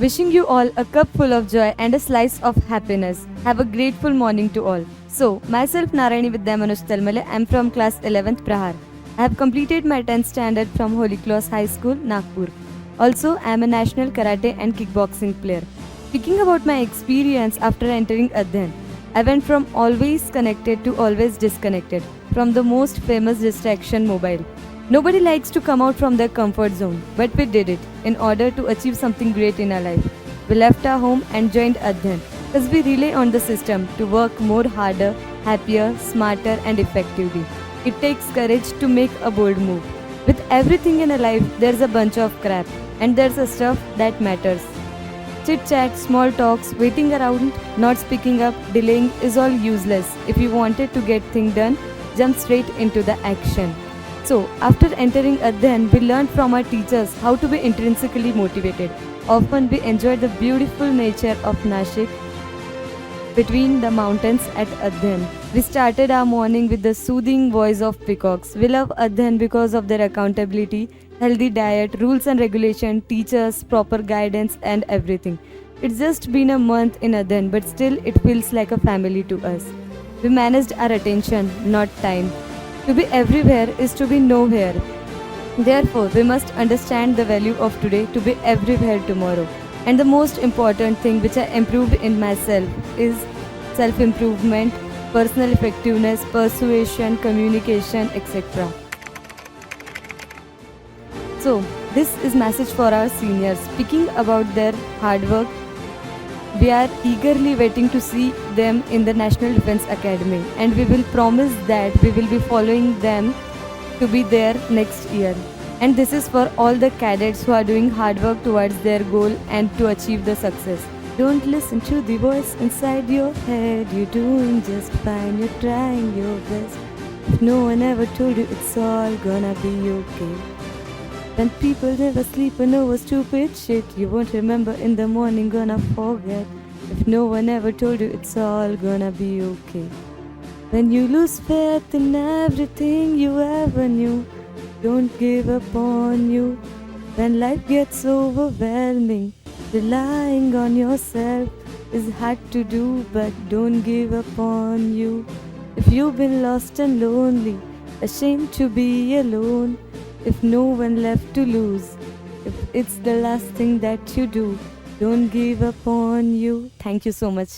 Wishing you all a cup full of joy and a slice of happiness. Have a grateful morning to all. So, myself Narayani Vidya Manoj Talmale, I am from class 11th Prahar. I have completed my 10th standard from Holy Cross High School, Nagpur. Also, I am a national karate and kickboxing player. Speaking about my experience after entering Adhan, I went from always connected to always disconnected, from the most famous distraction mobile. Nobody likes to come out from their comfort zone, but we did it in order to achieve something great in our life. We left our home and joined Adhan because we rely on the system to work more harder, happier, smarter, and effectively. It takes courage to make a bold move. With everything in a life, there's a bunch of crap, and there's a stuff that matters. Chit chat, small talks, waiting around, not speaking up, delaying is all useless. If you wanted to get things done, jump straight into the action. So, after entering Adhan, we learned from our teachers how to be intrinsically motivated. Often we enjoy the beautiful nature of Nashik between the mountains at Adhan. We started our morning with the soothing voice of peacocks. We love Adhan because of their accountability, healthy diet, rules and regulation, teachers, proper guidance, and everything. It's just been a month in Adhan, but still it feels like a family to us. We managed our attention, not time. To be everywhere is to be nowhere. Therefore, we must understand the value of today to be everywhere tomorrow. And the most important thing which I improved in myself is self improvement, personal effectiveness, persuasion, communication, etc. So, this is message for our seniors. Speaking about their hard work, we are eagerly waiting to see them in the National Defense Academy, and we will promise that we will be following them to be there next year. And this is for all the cadets who are doing hard work towards their goal and to achieve the success. Don't listen to the voice inside your head. You're doing just fine, you're trying your best. If no one ever told you, it's all gonna be okay. When people never sleep and know a stupid shit, you won't remember in the morning, gonna forget. If no one ever told you, it's all gonna be okay. When you lose faith in everything you ever knew, don't give up on you. When life gets overwhelming, relying on yourself is hard to do, but don't give up on you. If you've been lost and lonely, ashamed to be alone, if no one left to lose, if it's the last thing that you do, don't give up on you. Thank you so much.